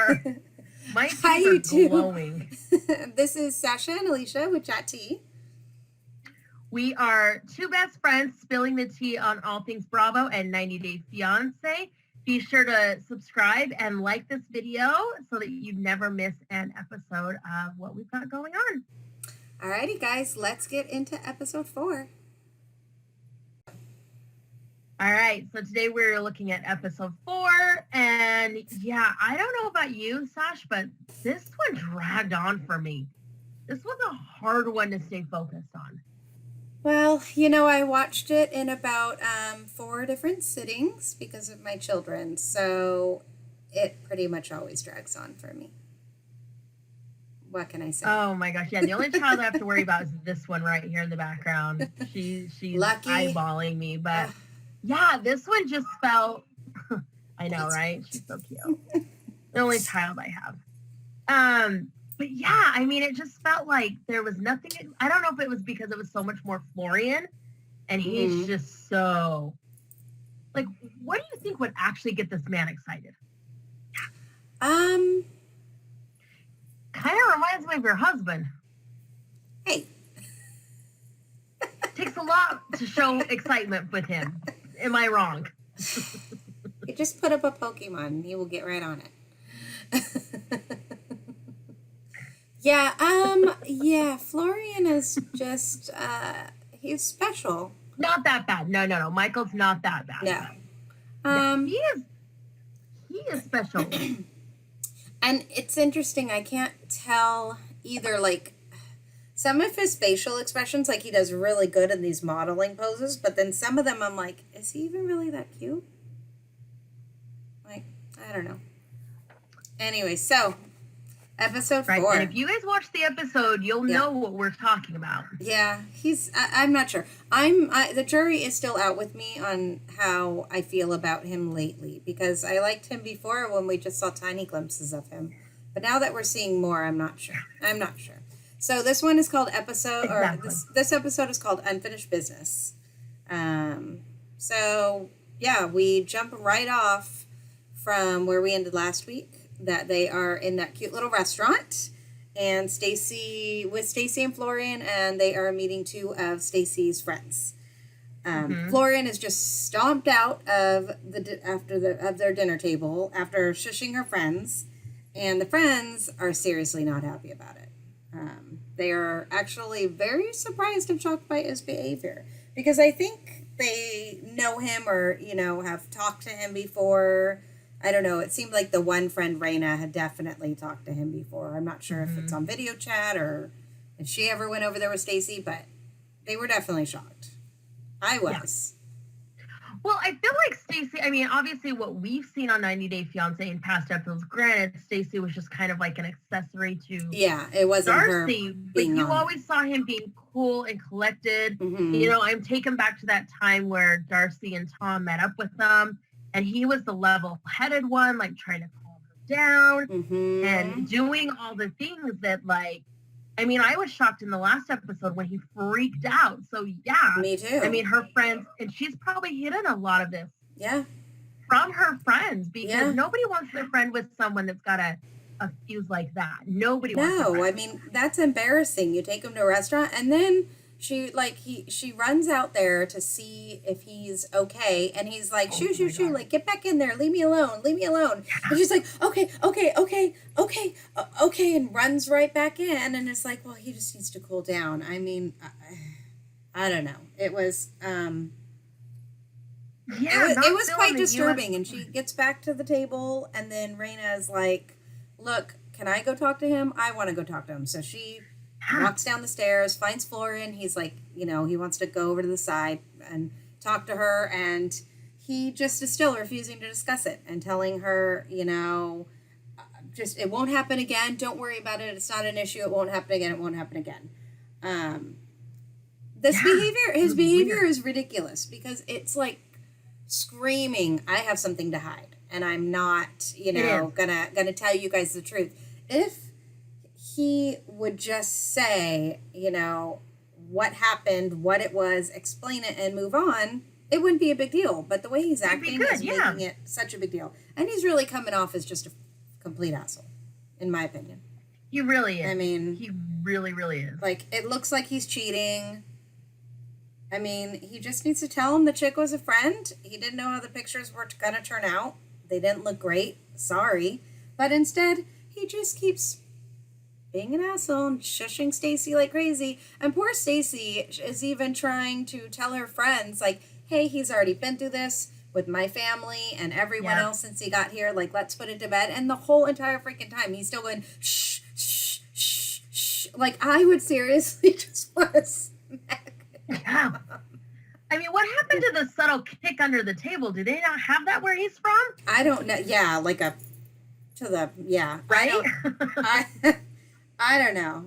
are. My teeth Hi, are YouTube. glowing. This is Sasha and Alicia with Chat T. We are two best friends spilling the tea on all things Bravo and 90 Day Fiancé. Be sure to subscribe and like this video so that you never miss an episode of what we've got going on. Alrighty, guys, let's get into episode 4. All right, so today we're looking at episode 4, and yeah, I don't know about you, Sash, but this one dragged on for me. This was a hard one to stay focused on. Well, you know, I watched it in about 4 different sittings because of my children, so it pretty much always drags on for me. What can I say? Oh my gosh, yeah, the only child I have to worry about is this one right here in the background. She's Lucky. eyeballing me, but yeah, this one just felt, I know, right? She's so cute. The only child I have. But yeah, I mean, it just felt like there was nothing. I don't know if it was because it was so much more Florian, and he's just so, like, what do you think would actually get this man excited? Um, Kind of reminds me of your husband. Hey. Takes a lot to show excitement with him. Am I wrong? You just put up a Pokemon and he will get right on it. Yeah, Florian is just, he's special. Not that bad. No. Michael's not that bad. No. He is special. And it's interesting, I can't tell either, like, some of his facial expressions, like, he does really good in these modeling poses, but then some of them I'm like, is he even really that cute? Like, I don't know. Anyway, so, episode 4. Right, and if you guys watch the episode, you'll know what we're talking about. Yeah, I'm not sure. The jury is still out with me on how I feel about him lately, because I liked him before when we just saw tiny glimpses of him. But now that we're seeing more, I'm not sure. So this one is called this episode is called Unfinished Business. So yeah, we jump right off from where we ended last week, that they are in that cute little restaurant, and Stacey and Florian, and they are meeting 2 of Stacey's friends. Florian is just stomped out of their dinner table after shushing her friends, and the friends are seriously not happy about it. They are actually very surprised and shocked by his behavior, because I think they know him or, you know, have talked to him before. I don't know. It seemed like the one friend, Raina, had definitely talked to him before. I'm not sure if it's on video chat or if she ever went over there with Stacey, but they were definitely shocked. I was. Yeah. Well, I feel like Stacey, I mean, obviously what we've seen on 90 Day Fiancé in past episodes, granted, Stacey was just kind of like an accessory to it wasn't Darcy, her but you always saw him being cool and collected. You know, I'm taken back to that time where Darcy and Tom met up with them, and he was the level-headed one, like trying to calm her down and doing all the things that, like, I mean, I was shocked in the last episode when he freaked out. So, yeah. Me too. I mean, her friends, and she's probably hidden a lot of this. Yeah. From her friends, because nobody wants their friend with someone that's got a fuse like that. Nobody wants No, I mean, that's embarrassing. You take him to a restaurant, and then she runs out there to see if he's okay, and he's like, shoo, like, get back in there, leave me alone. And she's like, okay, and runs right back in, and it's like, well, he just needs to cool down. I mean, I don't know. It was, it was quite disturbing, and she gets back to the table, and then Raina is like, look, can I go talk to him? I want to go talk to him. So she walks down the stairs, finds Florian. He's like, you know, he wants to go over to the side and talk to her. And he just is still refusing to discuss it and telling her, you know, just, it won't happen again. Don't worry about it. It's not an issue. It won't happen again. His behavior is ridiculous, because it's like screaming, I have something to hide, and I'm not, you know, gonna tell you guys the truth. If he would just say, you know, what happened, what it was, explain it, and move on, it wouldn't be a big deal. But the way he's acting is making it such a big deal. And he's really coming off as just a complete asshole, in my opinion. He really is. I mean, he really, really is. Like, it looks like he's cheating. I mean, he just needs to tell him the chick was a friend. He didn't know how the pictures were going to turn out. They didn't look great. Sorry. But instead, he just keeps being an asshole and shushing Stacey like crazy. And poor Stacey is even trying to tell her friends, like, hey, he's already been through this with my family and everyone else since he got here. Like, let's put it to bed. And the whole entire freaking time, he's still going, shh, shh, shh, shh. Like, I would seriously just want to smack him. Yeah. I mean, what happened to the subtle kick under the table? Do they not have that where he's from? I don't know. Yeah, like a, to the, yeah. Right? I don't know.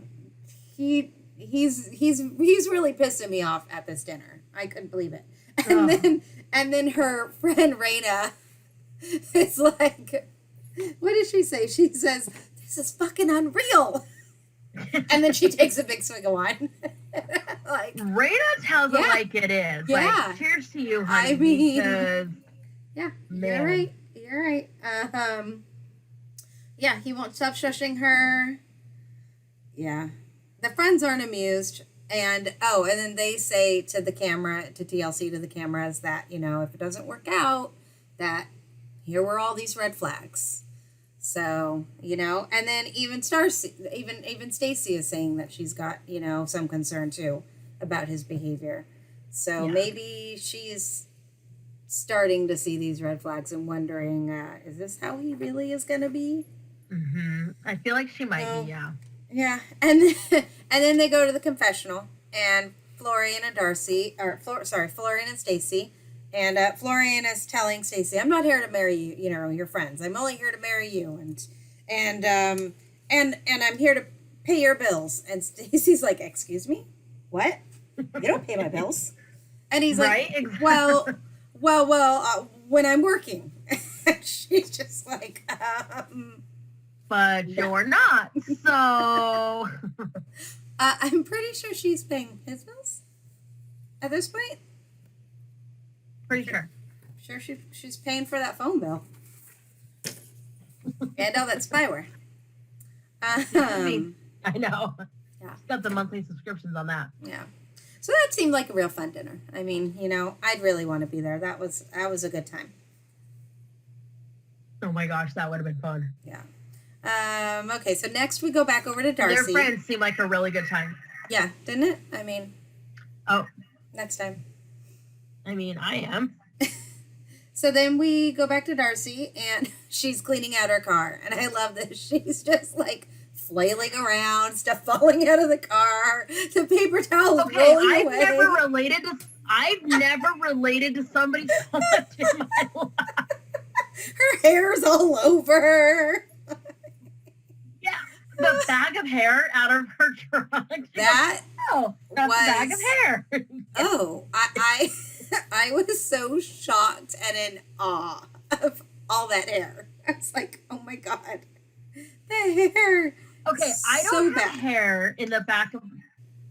He's really pissing me off at this dinner. I couldn't believe it. And then her friend Raina is like, what did she say? She says, this is fucking unreal. And then she takes a big swig of wine. Like, Raina tells it like it is. Yeah. Like, cheers to you, honey. I mean, because, yeah, man. You're right. Yeah, he won't stop shushing her. Yeah. The friends aren't amused. And then they say to the camera, to TLC, to the cameras, that, you know, if it doesn't work out, that here were all these red flags. So, you know, and then even Stacey is saying that she's got, you know, some concern too about his behavior. So maybe she's starting to see these red flags and wondering, is this how he really is going to be? Mm-hmm. I feel like she might be, yeah. Yeah, and then they go to the confessional, and Florian and Florian and Stacey, and Florian is telling Stacey, "I'm not here to marry you, you know, your friends. I'm only here to marry you, and I'm here to pay your bills." And Stacey's like, "Excuse me, what? You don't pay my bills?" And he's like, "Well, when I'm working." She's just like, But you're not, so... I'm pretty sure she's paying his bills at this point. Pretty sure. Sure she's paying for that phone bill. And all that spyware. I know. Yeah. She's got the monthly subscriptions on that. Yeah. So that seemed like a real fun dinner. I mean, you know, I'd really want to be there. That was a good time. Oh my gosh, that would have been fun. Yeah. Okay, so next we go back over to Darcy. Their friends seem like a really good time. Yeah, didn't it? I mean, next time. I mean, I am. So then we go back to Darcy, and she's cleaning out her car. And I love that she's just, like, flailing around, stuff falling out of the car, the paper towels rolling away. I've never related to somebody so much in my life. Her hair's all over. Yeah, the bag of hair out of her trunk. That's a bag of hair. Oh, I was so shocked and in awe of all that hair. I was like, oh my God, the hair. Okay, I don't have hair in the back of.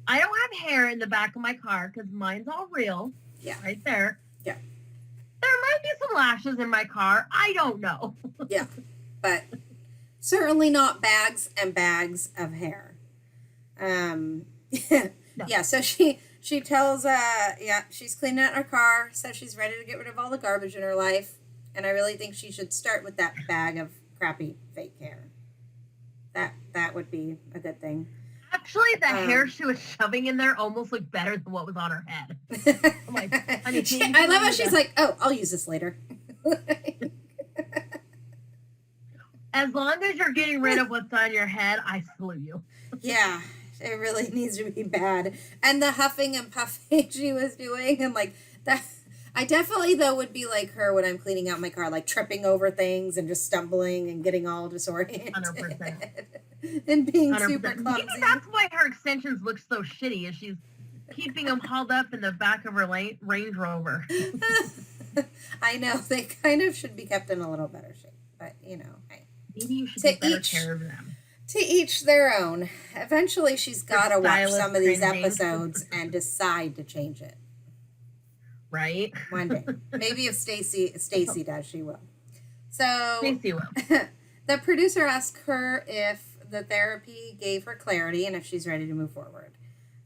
I don't have hair in the back of my car because mine's all real. Yeah, right there. Yeah. There might be some lashes in my car. I don't know. Yeah, but certainly not bags and bags of hair. No. Yeah, so she tells, she's cleaning out her car, so she's ready to get rid of all the garbage in her life. And I really think she should start with that bag of crappy fake hair. That would be a good thing. Actually, the hair she was shoving in there almost looked better than what was on her head. I'm like, honey, I love how she's like, oh, I'll use this later. As long as you're getting rid of what's on your head, I salute you. Yeah, it really needs to be bad. And the huffing and puffing she was doing, and like that. I definitely, though, would be like her when I'm cleaning out my car, like tripping over things and just stumbling and getting all disoriented. 100%. And being 100%. super clumsy. Maybe that's why her extensions look so shitty, is she's keeping them hauled up in the back of her Range Rover. I know. They kind of should be kept in a little better shape. But, you know. Maybe you should take better care of them. To each their own. Eventually, she's got to watch some of these episodes and decide to change it. Right? One day. Maybe if Stacey does, she will. So Stacey will. The producer asked her if the therapy gave her clarity and if she's ready to move forward.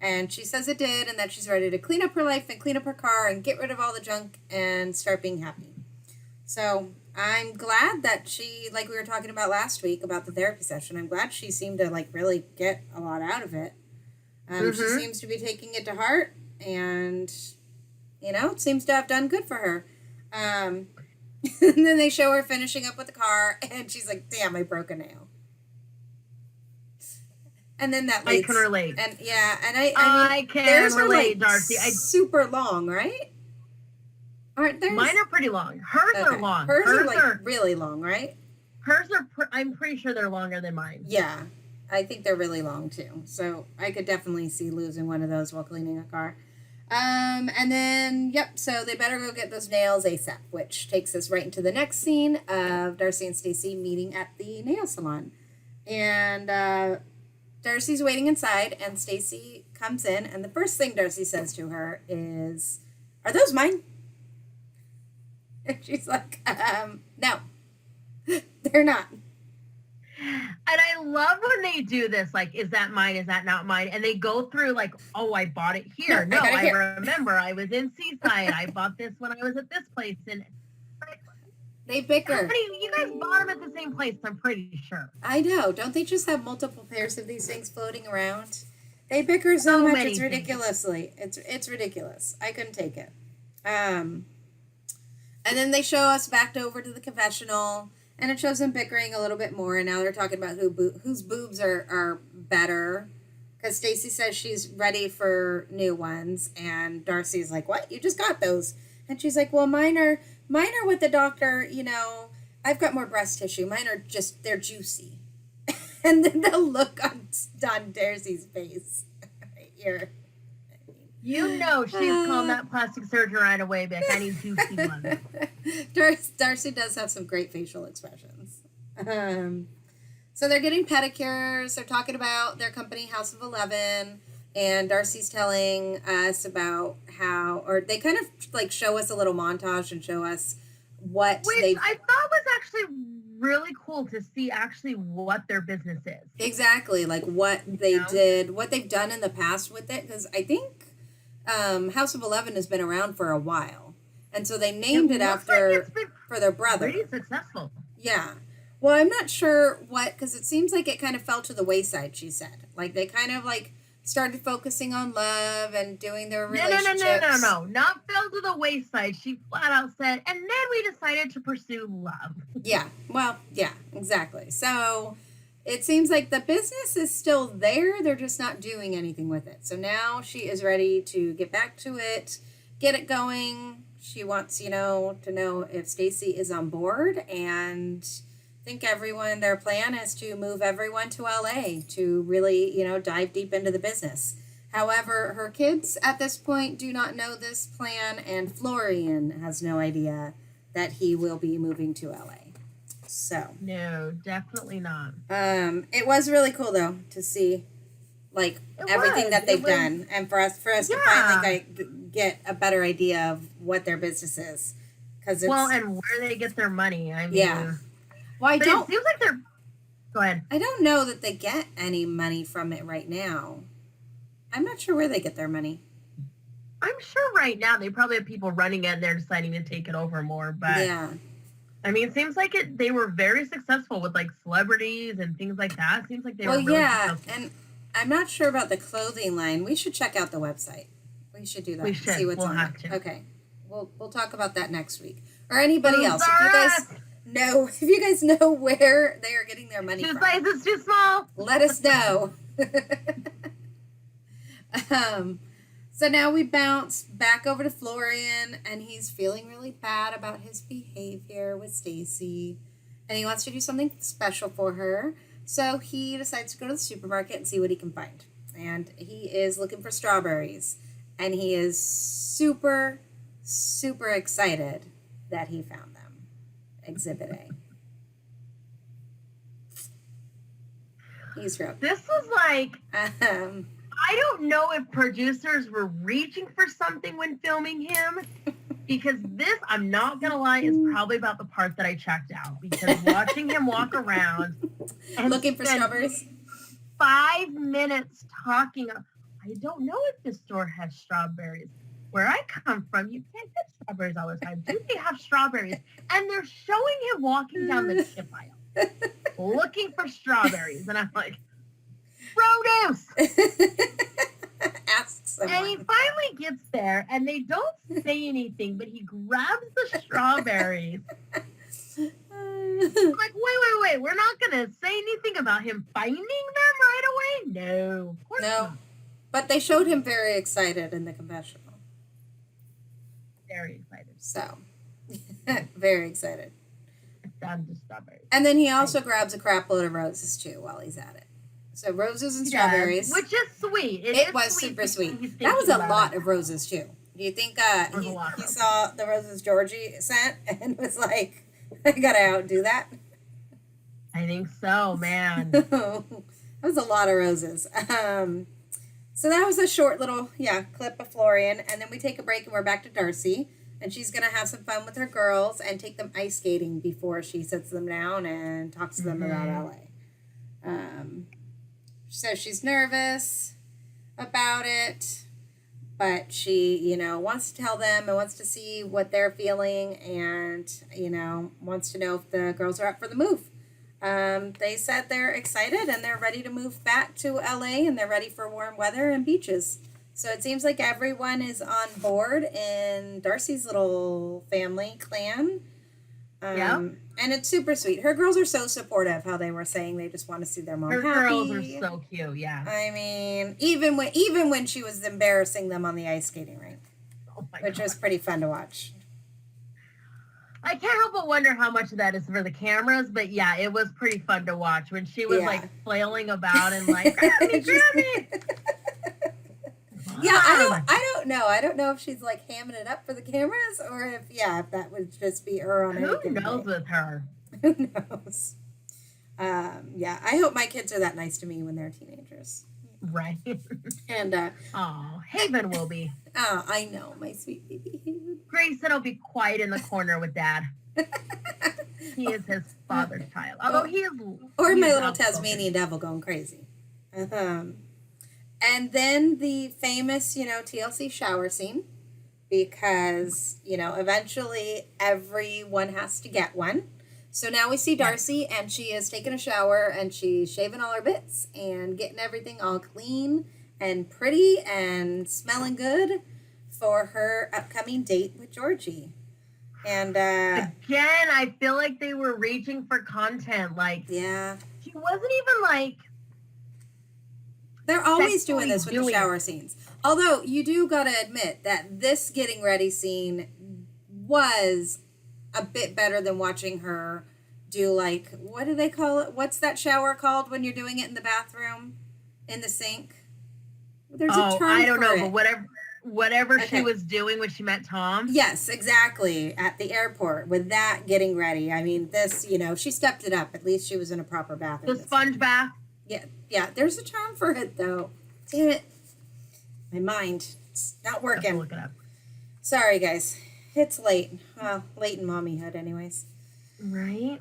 And she says it did, and that she's ready to clean up her life and clean up her car and get rid of all the junk and start being happy. So I'm glad that she, like we were talking about last week about the therapy session, I'm glad she seemed to like really get a lot out of it. She seems to be taking it to heart, and, you know, it seems to have done good for her. And then they show her finishing up with the car, and she's like, damn, I broke a nail. And then that leads, I can relate. And yeah, and I can relate, Darcy. Super long, right? Aren't theirs? Mine are pretty long. Hers are long. Hers are like really long, right? Hers are. I'm pretty sure they're longer than mine. Yeah, I think they're really long too. So I could definitely see losing one of those while cleaning a car. And then, yep, so they better go get those nails ASAP, which takes us right into the next scene of Darcy and Stacey meeting at the nail salon. And Darcy's waiting inside, and Stacey comes in, and the first thing Darcy says to her is, "Are those mine?" And she's like, no, they're not. And I love when they do this, like, is that mine? Is that not mine? And they go through like, oh, I bought it here. No, I remember I was in Seaside. I bought this when I was at this place. And they bicker. You guys bought them at the same place, I'm pretty sure. I know. Don't they just have multiple pairs of these things floating around? They bicker so much. It's ridiculously. It's ridiculous. I couldn't take it. And then they show us backed over to the confessional, and it shows them bickering a little bit more. And now they're talking about whose boobs are better, because Stacey says she's ready for new ones, and Darcy's like, "What? You just got those?" And she's like, "Well, mine are with the doctor. You know, I've got more breast tissue. Mine are just they're juicy." And then the look on Darcy's face right here. You know she's calling that plastic surgeon right away, Beck. I need juicy ones. Darcy does have some great facial expressions. So they're getting pedicures. They're talking about their company, House of 11. And Darcy's telling us about how, or they kind of like show us a little montage and show us what I thought was actually really cool to see actually what their business is. Exactly. Like what they did, what they've done in the past with it. Because I think House of 11 has been around for a while, and so they named it after for their brother. Pretty successful. Yeah. Well, I'm not sure what, because it seems like it kind of fell to the wayside. She said, like they kind of like started focusing on love and doing their relationships. No, not fell to the wayside. She flat out said, and then we decided to pursue love. Yeah. Well, yeah, exactly. So it seems like the business is still there. They're just not doing anything with it. So now she is ready to get back to it, get it going. She wants, to know if Stacey is on board, and I think their plan is to move everyone to LA to really, dive deep into the business. However, her kids at this point do not know this plan, and Florian has no idea that he will be moving to LA. So no, definitely not. It was really cool though to see everything that they've done, and for us to finally get a better idea of what their business is, because and where they get their money. I mean, yeah. Well, it seems like they're. Go ahead. I don't know that they get any money from it right now. I'm not sure where they get their money. I'm sure right now they probably have people running it and they're deciding to take it over more, but yeah. I mean, it seems like they were very successful with like celebrities and things like that. It seems like they were really successful. And I'm not sure about the clothing line. We should check out the website. We should do that. We should. See what's we'll on have it. to. Okay. We'll talk about that next week. Or anybody else. If you guys know where they are getting their money from. Shoe size is too small. Let us know. So now we bounce back over to Florian, and he's feeling really bad about his behavior with Stacey, and he wants to do something special for her. So he decides to go to the supermarket and see what he can find. And he is looking for strawberries, and he is super, super excited that he found them. Exhibit A. He's real. This was like... I don't know if producers were reaching for something when filming him, Because this, I'm not going to lie, is probably about the part that I checked out. Because watching him walk around and looking for strawberries. 5 minutes talking. I don't know if this store has strawberries. Where I come from, you can't get strawberries all the time. Do they have strawberries? And they're showing him walking down the chip aisle, looking for strawberries. And I'm like, produce! Ask someone. And he finally gets there, and they don't say anything, but he grabs the strawberries. I'm like, wait. We're not going to say anything about him finding them right away? No. Of course not. But they showed him very excited in the confessional. Very excited. So, very excited. Down to strawberries. And then he also grabs a crap load of roses, too, while he's at it. So, roses and strawberries. Which is sweet. It was super sweet. That was a lot of roses, too. Do you think he saw the roses Georgie sent and was like, I gotta outdo that? I think so, man. That was a lot of roses. So that was a short little, clip of Florian. And then we take a break and we're back to Darcy. And she's going to have some fun with her girls and take them ice skating before she sits them down and talks to them about LA. So she's nervous about it. But she, wants to tell them and wants to see what they're feeling and, wants to know if the girls are up for the move. They said they're excited and they're ready to move back to LA and they're ready for warm weather and beaches. So it seems like everyone is on board in Darcy's little family clan. And it's super sweet. Her girls are so supportive, how they were saying they just want to see their mom happy. Her girls are so cute, yeah. I mean, even when she was embarrassing them on the ice skating rink, which was pretty fun to watch. I can't help but wonder how much of that is for the cameras, but yeah, it was pretty fun to watch when she was like flailing about and like, grab me. Yeah, I don't know. I don't know if she's like hamming it up for the cameras or if that would just be her on Who knows with her? Who knows? I hope my kids are that nice to me when they're teenagers. Right. And Haven will be. Oh, I know, my sweet baby Haven. Grayson will be quiet in the corner with Dad. He is his father's child. Although he is. Or my little Tasmanian devil going crazy. And then the famous, TLC shower scene. Because, eventually everyone has to get one. So now we see Darcy, and she is taking a shower, and she's shaving all her bits and getting everything all clean and pretty and smelling good for her upcoming date with Georgie. And again, I feel like they were reaching for content. Like, she wasn't even like. They're always doing this with the shower scenes. Although you do gotta admit that this getting ready scene was a bit better than watching her do, like, what do they call it? What's that shower called when you're doing it in the bathroom? In the sink? There's a term I don't for know, it. but whatever she was doing when she met Tom. Yes, exactly. At the airport with that getting ready. I mean, this, she stepped it up. At least she was in a proper bathroom. The sponge bath. Yeah. There's a term for it, though. Damn it. My mind. It's not working. Look it up. Sorry, guys. It's late. Well, late in mommyhood anyways. Right.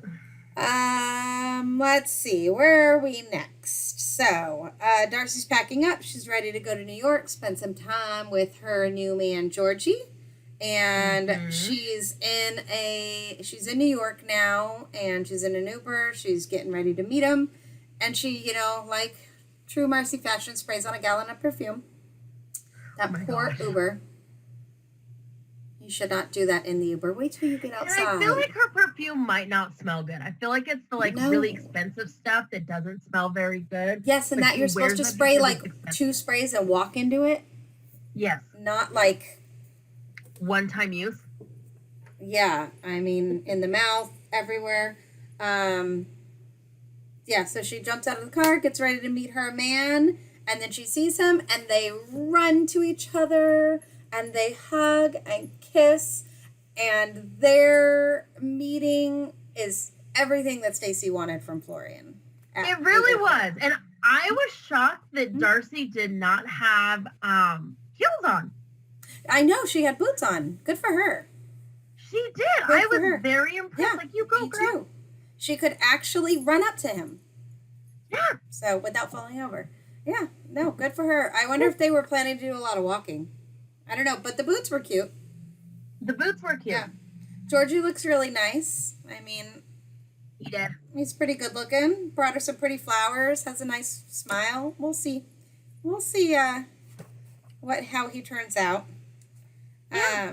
Let's see. Where are we next? So, Darcy's packing up. She's ready to go to New York, spend some time with her new man, Georgie. And she's in New York now, and she's in an Uber. She's getting ready to meet him. And she, like true Marcy fashion, sprays on a gallon of perfume. That poor Uber. You should not do that in the Uber. Wait till you get outside. And I feel like her perfume might not smell good. I feel like it's the really expensive stuff that doesn't smell very good. Yes, and that you're supposed to spray like 2 sprays and walk into it. Yes. Not like one-time use. Yeah, I mean in the mouth, everywhere. So she jumps out of the car, gets ready to meet her man, and then she sees him, and they run to each other, and they hug and kiss, and their meeting is everything that Stacey wanted from Florian. It really was, and I was shocked that Darcy did not have heels on. I know, she had boots on. Good for her. She did. Good I for her. was very impressed. Yeah, like, you go, me girl. too. She could actually run up to him. Yeah. So, without falling over. Yeah, no, good for her. I wonder if they were planning to do a lot of walking. I don't know, but the boots were cute. The boots were cute. Yeah. Georgie looks really nice. I mean, He did. he's pretty good looking. Brought her some pretty flowers. Has a nice smile. We'll see. We'll see how he turns out. Yeah.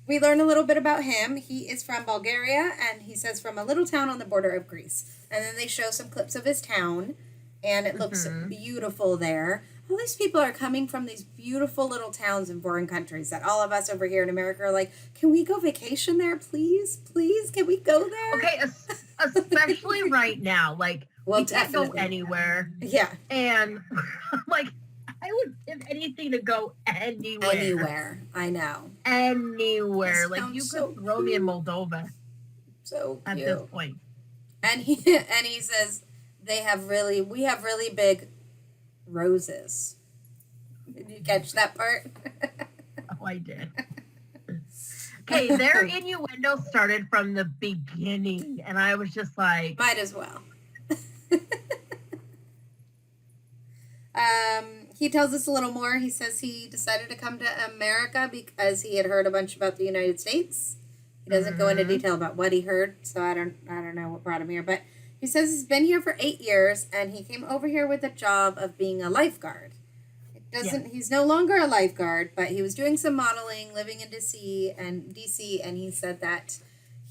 We learn a little bit about him. He is from Bulgaria, and he says from a little town on the border of Greece. And then they show some clips of his town, and it looks beautiful there. All these people are coming from these beautiful little towns in foreign countries that all of us over here in America are like, can we go vacation there, please? Please, can we go there? Okay, especially right now. Like, Well, we can't go definitely. anywhere. Yeah. And, like, I would give anything to go anywhere. Anywhere. I know. Anywhere. This Like, sounds you so could throw me in Moldova So at cute. this point. And he says we have really big roses. Did you catch that part? Oh, I did. Okay, their innuendo started from the beginning, and I was just like, Might as well. He tells us a little more. He says he decided to come to America because he had heard a bunch about the United States. He doesn't go into detail about what he heard, so I don't know what brought him here. But he says he's been here for 8 years, and he came over here with a job of being a lifeguard. He's no longer a lifeguard, but he was doing some modeling, living in DC, and he said that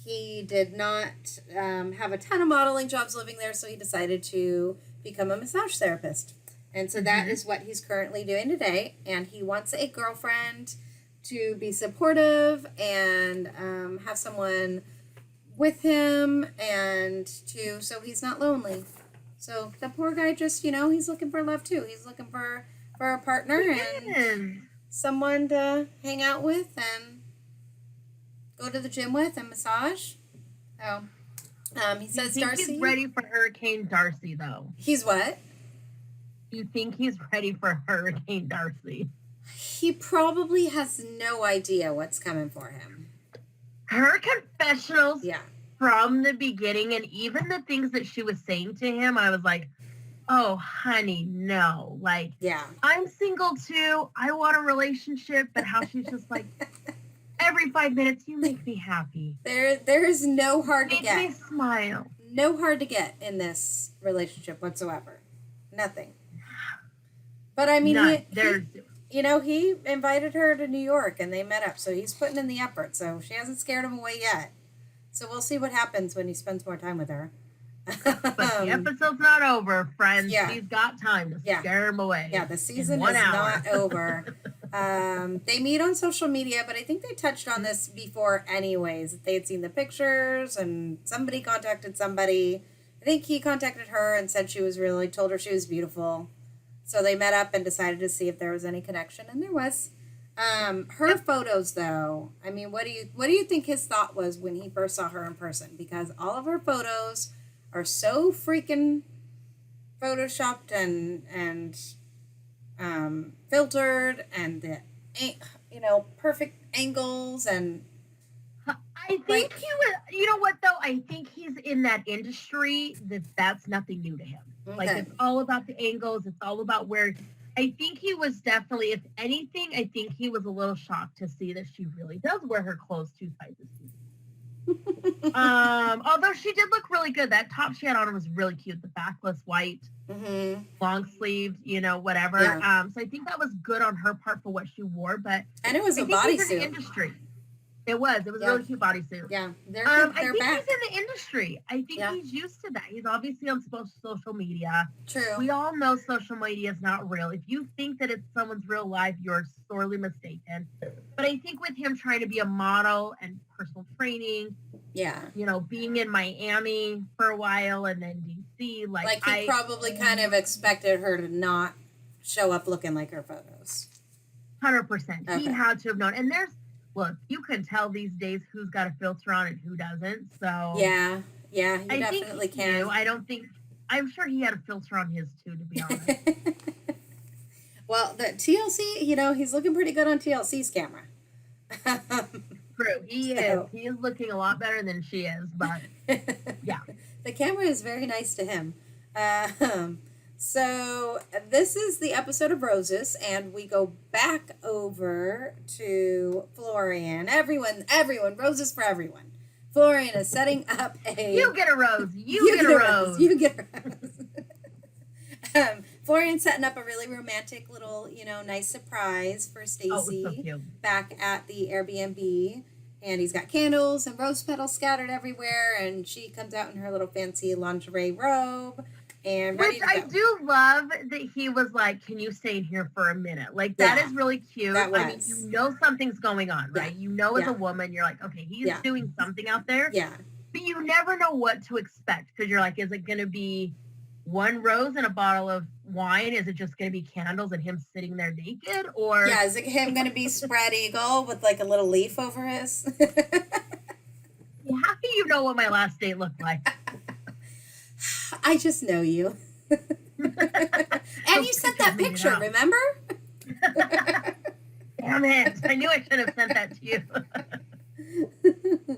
he did not have a ton of modeling jobs living there, so he decided to become a massage therapist. And so that is what he's currently doing today, and he wants a girlfriend to be supportive and have someone with him so he's not lonely. So the poor guy just, he's looking for love too. He's looking for a partner and someone to hang out with and go to the gym with and massage. So he says Darcy. He's ready for Hurricane Darcy, though. He's what? You think he's ready for Hurricane Darcy? He probably has no idea what's coming for him. Her confessionals Yeah. from the beginning, and even the things that she was saying to him, I was like, oh, honey, no. Like, Yeah. I'm single too. I want a relationship, but how she's just like, every 5 minutes, you make me happy. There is no hard to Make get. me smile. No hard to get in this relationship whatsoever. Nothing. But I mean, he invited her to New York and they met up, so he's putting in the effort. So she hasn't scared him away yet. So we'll see what happens when he spends more time with her. But the episode's not over, friends. Yeah. He's got time to scare him away. Yeah, the season in is 1 hour. not over. They meet on social media, but I think they touched on this before anyways. They had seen the pictures and somebody contacted somebody. I think he contacted her and said told her she was beautiful. So they met up and decided to see if there was any connection, and there was. Her photos, though, I mean, what do you think his thought was when he first saw her in person? Because all of her photos are so freaking photoshopped and filtered, and the perfect angles, and I think he was. You know what though? I think he's in that industry that's nothing new to him. Okay. Like, it's all about the angles. It's all about where. I think he was definitely, if anything, I think he was a little shocked to see that she really does wear her clothes 2 sizes. Although she did look really good. That top she had on was really cute. The backless white, long sleeves, whatever. Yeah. So I think that was good on her part for what she wore. But and it was a I think he's in the bodysuit. industry. It was a really cute bodysuit. Yeah, they're I back. think he's in the industry. I think he's used to that. He's obviously on social media. True. We all know social media is not real. If you think that it's someone's real life, you're sorely mistaken. But I think with him trying to be a model and personal training, being in Miami for a while and then DC, like he probably kind of expected her to not show up looking like her photos. 100%. Okay. He had to have known. And look, you can tell these days who's got a filter on and who doesn't. So yeah, he definitely can. I'm sure he had a filter on his too, to be honest. Well, the TLC, he's looking pretty good on TLC's camera. true. He is. He is looking a lot better than she is, but yeah. The camera is very nice to him. So this is the episode of Roses, and we go back over to Florian. Everyone, roses for everyone. Florian is setting up a... You get a rose. You get a rose. You get a rose. Florian's setting up a really romantic little, nice surprise for Stacey back at the Airbnb. And he's got candles and rose petals scattered everywhere. And she comes out in her little fancy lingerie robe. And ready to go. I do love that he was like, can you stay in here for a minute? Like, that is really cute. I mean, you know something's going on, right? You know as a woman, you're like, okay, he's doing something out there. Yeah. But you never know what to expect. Because you're like, is it going to be one rose and a bottle of wine? Is it just going to be candles and him sitting there naked? Or is it him going to be spread eagle with like a little leaf over his? How do you know what my last date looked like? I just know you. And you sent that picture, remember? Damn it. I knew I should have sent that to you.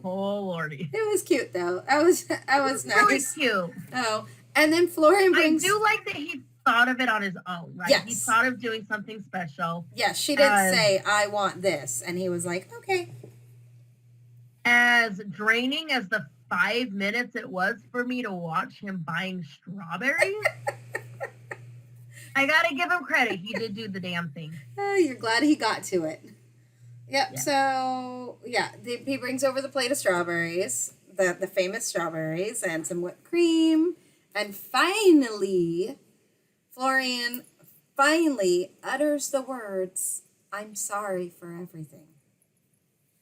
Oh, Lordy. It was cute, though. I was nice. Really cute. Oh, and then Florian brings... I do like that he thought of it on his own, right? Yes. He thought of doing something special. Yes, she did say, I want this. And he was like, okay. As draining as the 5 minutes it was for me to watch him buying strawberries, I gotta give him credit. He did do the damn thing. You're glad he got to it. Yep. Yeah. So, he brings over the plate of strawberries, the famous strawberries, and some whipped cream. And finally, Florian utters the words, I'm sorry for everything.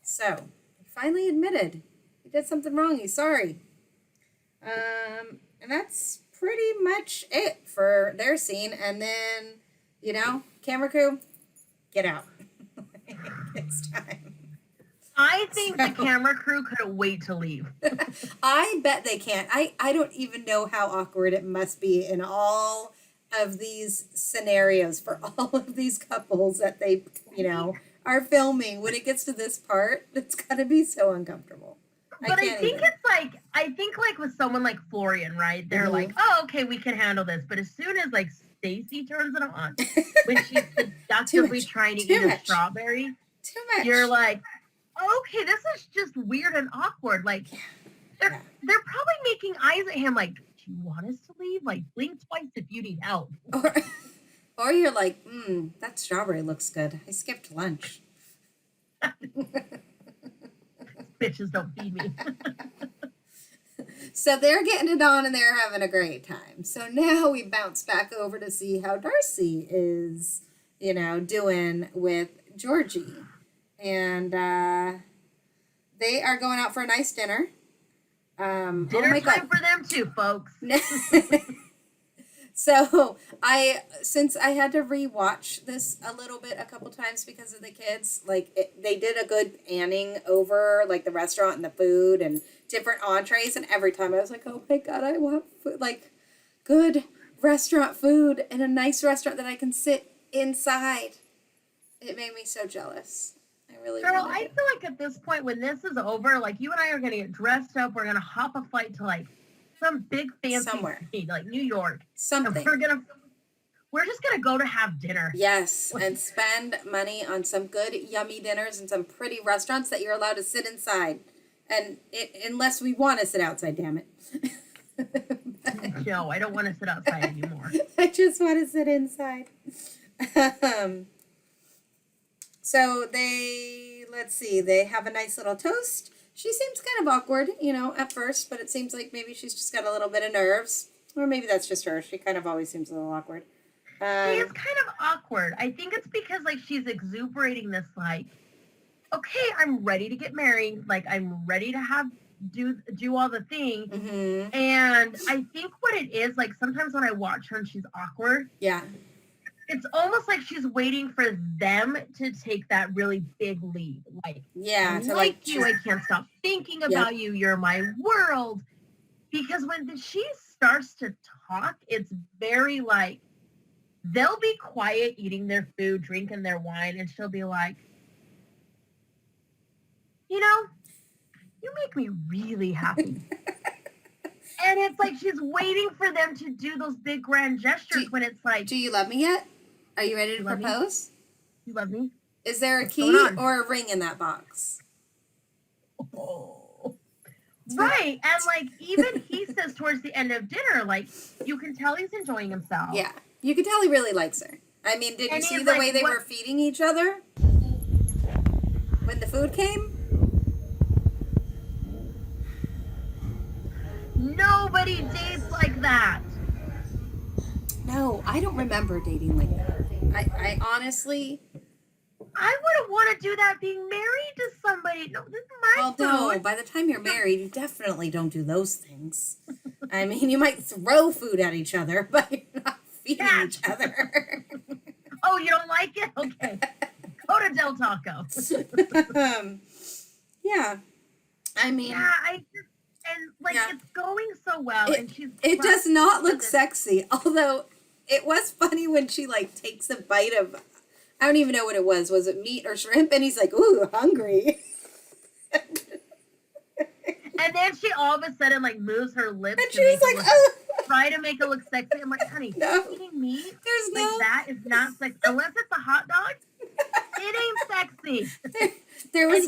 So, he finally admitted he did something wrong. He's sorry. And that's pretty much it for their scene. And then, camera crew, get out. It's time. I think the camera crew couldn't wait to leave. I bet they can't. I don't even know how awkward it must be in all of these scenarios for all of these couples that they, are filming. When it gets to this part, it's got to be so uncomfortable. But I think it's like with someone like Florian, right? They're like, oh, okay, we can handle this. But as soon as like Stacey turns it on, when she's seductively trying to eat a strawberry, you're like, okay, this is just weird and awkward. Like, they're probably making eyes at him like, do you want us to leave? Like, blink twice if you need help. Or you're like, that strawberry looks good. I skipped lunch. Bitches don't feed me. So they're getting it on and they're having a great time. So now we bounce back over to see how Darcy is, doing with Georgie. And they are going out for a nice dinner. Dinner time for them too, folks. So since I had to rewatch this a couple times because of the kids, they did a good panning over like the restaurant and the food and different entrees, and every time I was like, oh my God, I want food, like good restaurant food and a nice restaurant that I can sit inside. It made me so jealous. Girl, I feel like at this point when this is over, like you and I are going to get dressed up. We're going to hop a flight to like some big fancy city, like New York. Something. We're just going to go to have dinner. Yes, and spend money on some good, yummy dinners and some pretty restaurants that you're allowed to sit inside. And unless we want to sit outside, damn it. No, I don't want to sit outside anymore. I just want to sit inside. So they have a nice little toast. She seems kind of awkward, at first, but it seems like maybe she's just got a little bit of nerves. Or maybe that's just her. She kind of always seems a little awkward. She is kind of awkward. I think it's because, like, she's exuberating this, like, okay, I'm ready to get married. Like, I'm ready to do all the things. Mm-hmm. And I think what it is, like, sometimes when I watch her and she's awkward. Yeah. It's almost like she's waiting for them to take that really big leap. Like, yeah, I like you. I can't stop thinking about you. You're my world. Because when she starts to talk, it's very like, they'll be quiet, eating their food, drinking their wine, and she'll be like, you know, you make me really happy. And it's like she's waiting for them to do those big grand gestures when it's like, do you love me yet? Are you ready to propose? You love me? Is there a What's key or a ring in that box? Oh. Right. And like even he says towards the end of dinner, like you can tell he's enjoying himself. Yeah. You can tell he really likes her. I mean, did you see the way they were feeding each other when the food came? Nobody dates like that. No, I don't remember dating like that. I honestly... I wouldn't want to do that being married to somebody. No, this is my food. No, by the time you're married, you definitely don't do those things. I mean, you might throw food at each other, but you're not feeding each other. Oh, you don't like it? Okay. Go to Del Taco. Yeah. I mean... Yeah, it's going so well. It does not look sexy, although it was funny when she, like, takes a bite of... I don't even know what it was. Was it meat or shrimp? And he's like, ooh, hungry. And then she all of a sudden, like, moves her lips. And she's like, oh. Try to make it look sexy. I'm like, honey, No. eating meat? There's like, that is not sexy. Unless it's a hot dog, it ain't sexy. There was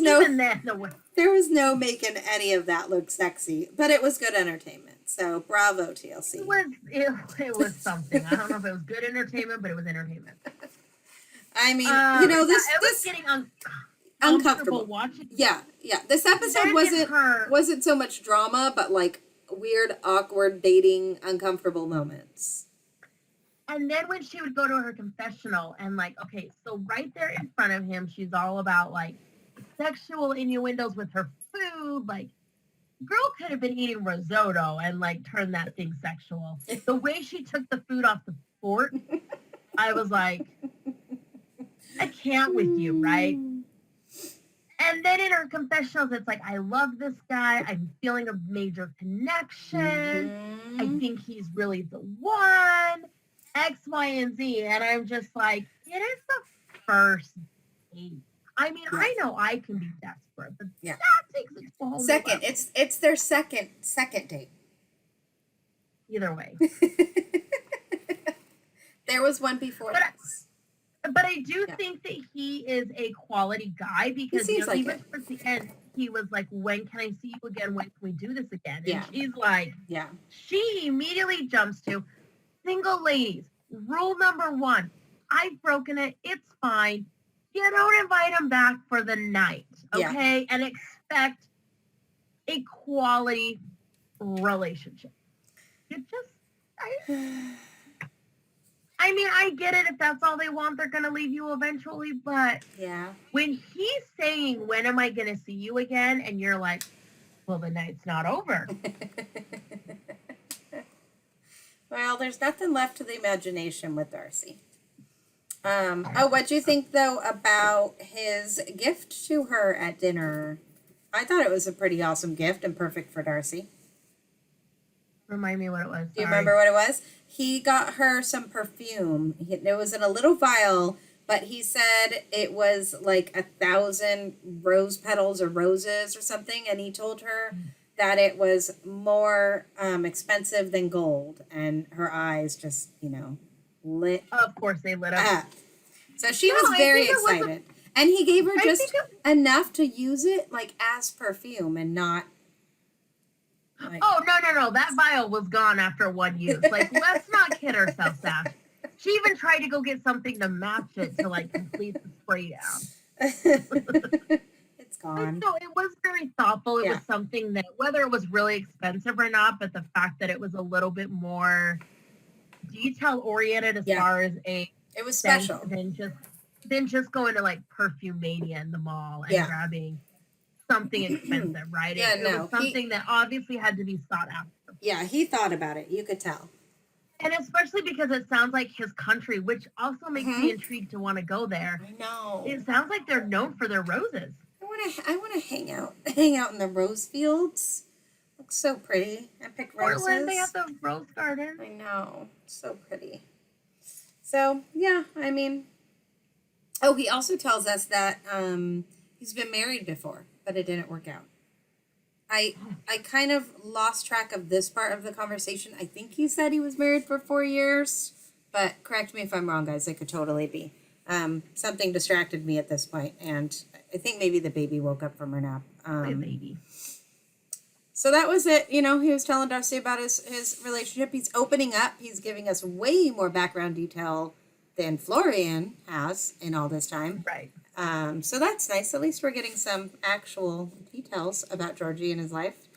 there was no making any of that look sexy, but it was good entertainment. So bravo, TLC. It was something. I don't know if it was good entertainment, but it was entertainment. I mean, you know, this was getting uncomfortable watching. Yeah. This episode wasn't so much drama, but like weird, awkward, dating, uncomfortable moments. And then when she would go to her confessional and like, okay, so right there in front of him, she's all about like sexual innuendos with her food. Like, girl could have been eating risotto and like turned that thing sexual. The way she took the food off the fork, I was like, I can't with you, right? And then in her confessionals, it's like, I love this guy. I'm feeling a major connection. I think he's really the one. X, Y, and Z. And I'm just like, it is the first date. I mean, I know I can be desperate, but that takes it to a whole second. new level. It's their second date. Either way. There was one before this. But I do think that he is a quality guy because even towards the end, he was like, when can I see you again? When can we do this again? And she's like, she immediately jumps to single ladies. Rule number 1, I've broken it. It's fine. You don't invite him back for the night, okay? And expect a quality relationship. It just... I mean, I get it. If that's all they want, they're going to leave you eventually. But when he's saying, when am I going to see you again? And you're like, well, the night's not over. Well, there's nothing left to the imagination with Darcy. What do you think, though, about his gift to her at dinner? I thought it was a pretty awesome gift and perfect for Darcy. Remind me what it was. Do you remember what it was? He got her some perfume. It was in a little vial, but he said it was like 1,000 rose petals or roses or something, and he told her that it was more expensive than gold, and her eyes just, lit. Of course, they lit up. So she was very excited. And he gave her just enough to use it like as perfume and not... Oh, no. That vial was gone after one use. Like, let's not kid ourselves, Sash. She even tried to go get something to match it to, like, complete the spray down. It's gone. So it was very thoughtful. It was something that, whether it was really expensive or not, but the fact that it was a little bit more detail-oriented as far as it was special. Than just going to, like, Perfume Mania in the mall and grabbing... something expensive, right? It was something that obviously had to be sought after. Yeah, he thought about it. You could tell. And especially because it sounds like his country, which also makes me intrigued to want to go there. I know. It sounds like they're known for their roses. I want to hang out in the rose fields. Looks so pretty. I picked roses. Portland, they have the rose garden. I know. So pretty. So, yeah, I mean... Oh, he also tells us that he's been married before. but it didn't work out. I kind of lost track of this part of the conversation. I think he said he was married for 4 years, but correct me if I'm wrong, guys. It could totally be. Something distracted me at this point, and I think maybe the baby woke up from her nap. Maybe. So that was it. You know, he was telling Darcy about his relationship. He's opening up. He's giving us way more background detail than Florian has in all this time. Right. So that's nice. At least we're getting some actual details about Georgie and his life.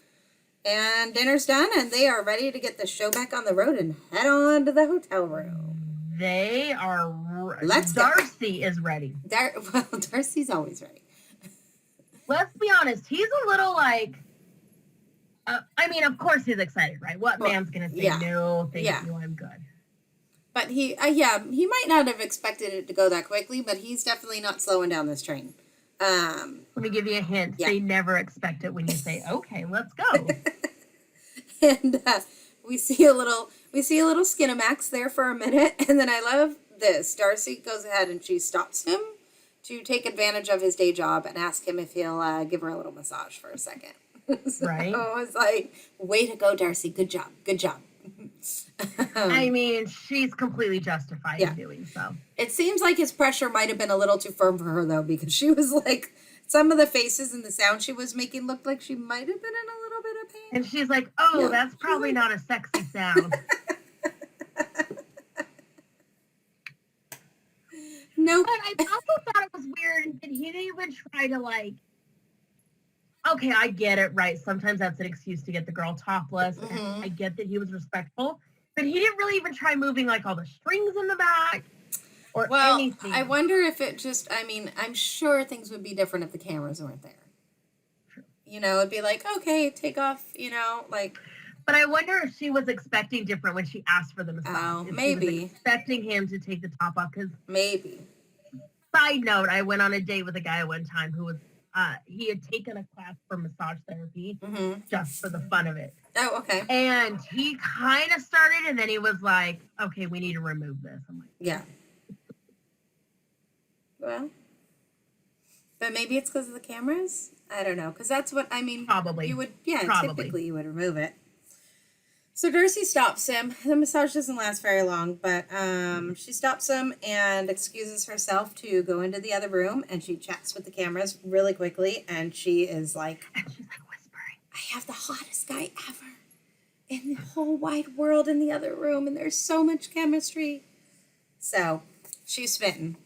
And dinner's done, and they are ready to get the show back on the road and head on to the hotel room. They are. Let's go. Darcy is ready. Well, Darcy's always ready. Let's be honest. He's a little like. I mean, of course he's excited, right? What man's gonna say no? Thank you, I'm good. But he might not have expected it to go that quickly, but he's definitely not slowing down this train. Let me give you a hint. Yeah. They never expect it when you say, "Okay, let's go." And we see a little Skinamax there for a minute, and then I love this. Darcy goes ahead and she stops him to take advantage of his day job and ask him if he'll give her a little massage for a second. So right. I was like, way to go, Darcy. Good job. Good job. I mean, she's completely justified in doing so. It seems like his pressure might have been a little too firm for her, though, because she was like, some of the faces and the sound she was making looked like she might have been in a little bit of pain. And she's like, oh, that's probably not a sexy sound. Nope. But I also thought it was weird that he didn't even try to like, okay, I get it, right? Sometimes that's an excuse to get the girl topless. Mm-hmm. And I get that he was respectful, but he didn't really even try moving like all the strings in the back or anything. I wonder if it just, I mean, I'm sure things would be different if the cameras weren't there. True. You know, it'd be like, okay, take off, you know, like. But I wonder if she was expecting different when she asked for the massage. Oh, if maybe. She was expecting him to take the top off because. Maybe. Side note, I went on a date with a guy one time who was, he had taken a class for massage therapy just for the fun of it. Oh, okay. And he kind of started, and then he was like, okay, we need to remove this. I'm like, yeah. Well, but maybe it's because of the cameras? I don't know, because that's what, I mean. Probably. You would, typically you would remove it. So Darcy stops him. The massage doesn't last very long, but she stops him and excuses herself to go into the other room, and she chats with the cameras really quickly, and she is like, and she's like whispering, I have the hottest guy ever in the whole wide world in the other room, and there's so much chemistry. So she's smitten.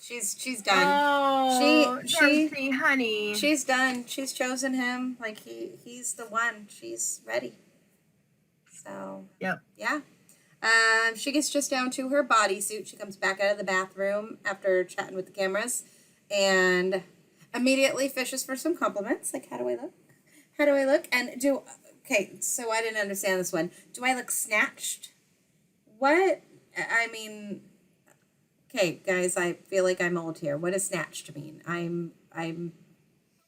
She's done. Oh, Darcy, honey. She's done. She's chosen him. Like he's the one. She's ready. So, yeah. She gets just down to her bodysuit. She comes back out of the bathroom after chatting with the cameras and immediately fishes for some compliments. Like, how do I look? How do I look? And okay, so I didn't understand this one. Do I look snatched? What? I mean, okay, guys, I feel like I'm old here. What does snatched mean? I'm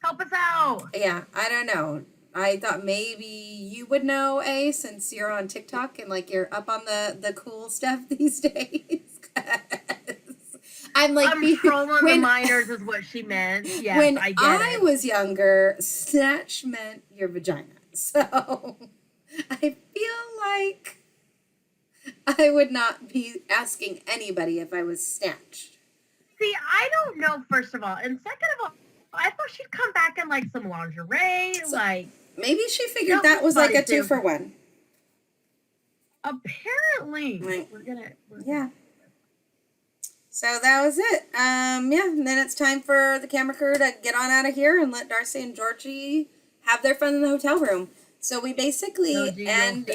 help us out. Yeah, I don't know. I thought maybe you would know, since you're on TikTok and like you're up on the cool stuff these days. I'm trolling the minors is what she meant. Yes, when I get it. I was younger, snatch meant your vagina. So I feel like I would not be asking anybody if I was snatched. See, I don't know, first of all. And second of all, I thought she'd come back in like some lingerie, maybe she figured that was like a 2-for-1. Apparently. Right. Yeah. So that was it. And then it's time for the camera crew to get on out of here and let Darcy and Georgie have their fun in the hotel room. So we basically end,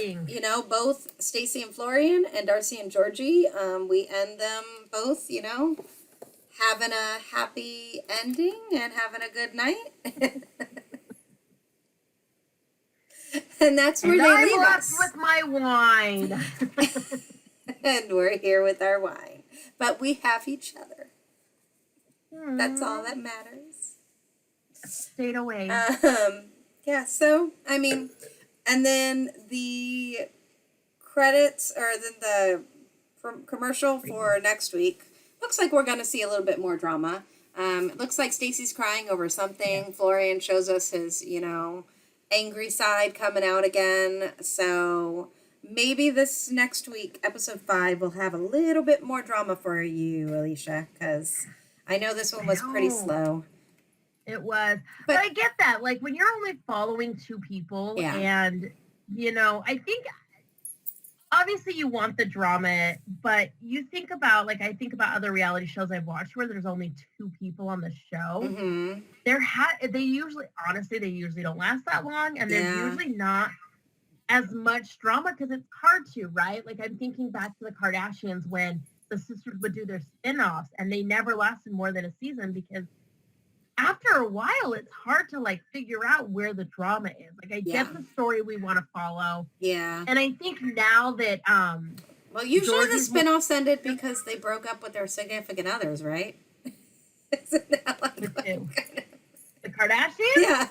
both Stacey and Florian and Darcy and Georgie. We end them both, having a happy ending and having a good night. And that's where they leave us. With my wine. And we're here with our wine. But we have each other. That's all that matters. Stayed away. So, I mean, and then the credits, or then the commercial for next week, looks like we're going to see a little bit more drama. It looks like Stacey's crying over something. Yeah. Florian shows us his, angry side coming out again. So maybe this next week, episode 5, will have a little bit more drama for you, Alicia, because I know this one was pretty slow. It was. But I get that. Like, when you're only following 2 people and, I think obviously you want the drama, but you think about, like, I think about other reality shows I've watched where there's only 2 people on the show. Mm-hmm. They usually don't last that long, and there's usually not as much drama because it's hard to, right? Like, I'm thinking back to the Kardashians when the sisters would do their spinoffs and they never lasted more than a season because after a while, it's hard to, like, figure out where the drama is. Like, I get the story we want to follow. Yeah. And I think now that, well, usually the spinoffs ended because they broke up with their significant others, right? Isn't that like the Kardashians? Yeah.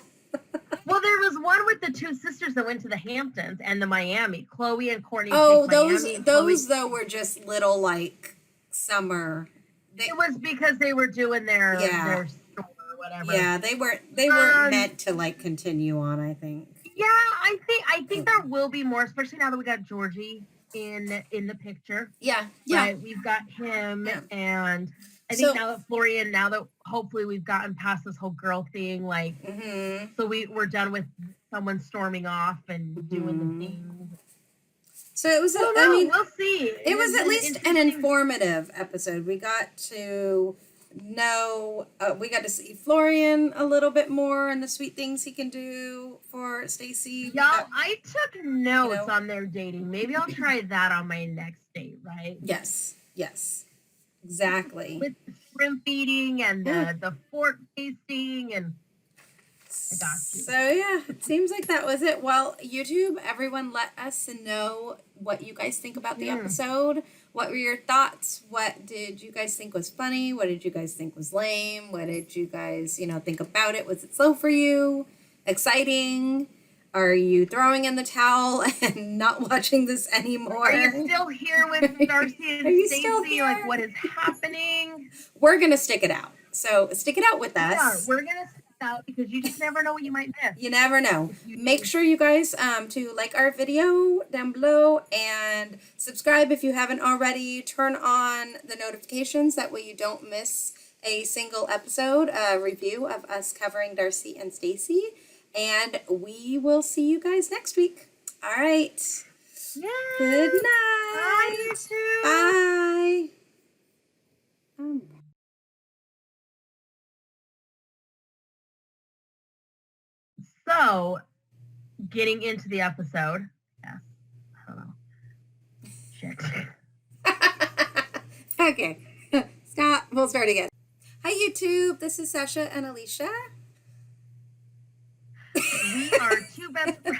Well, there was one with the 2 sisters that went to the Hamptons and the Miami. Chloe and Courtney. Oh, those though were just little, like, summer. It was because they were doing their store or whatever. Yeah, they weren't meant to, like, continue on, I think. Yeah, I think there will be more, especially now that we got Georgie in the picture. Yeah. Right? We've got him and I think now that Florian, now that hopefully we've gotten past this whole girl thing, like, so we're done with someone storming off and doing the thing. So it was, we'll see. It was at least an informative episode. We got to know, we got to see Florian a little bit more and the sweet things he can do for Stacey. Y'all, I took notes on their dating. Maybe I'll try that on my next date, right? Yes. Exactly. With the shrimp eating and the fork tasting and I got you. So yeah, it seems like that was it. Well, YouTube, everyone let us know what you guys think about the episode. What were your thoughts? What did you guys think was funny? What did you guys think was lame? What did you guys, think about it? Was it slow for you? Exciting? Are you throwing in the towel and not watching this anymore? Are you still here with Darcy and Stacey? Like, what is happening? We're going to stick it out. So stick it out with us. Yeah, we're going to stick it out because you just never know what you might miss. You never know. Make sure you guys to like our video down below and subscribe if you haven't already. Turn on the notifications. That way you don't miss a single episode, review of us covering Darcy and Stacey. And we will see you guys next week. All right. Yes. Good night. Bye, Bye. So, getting into the episode. Yes. I don't know. Shit. Okay. Stop. We'll start again. Hi, YouTube. This is Sasha and Alicia. We are 2 best friends.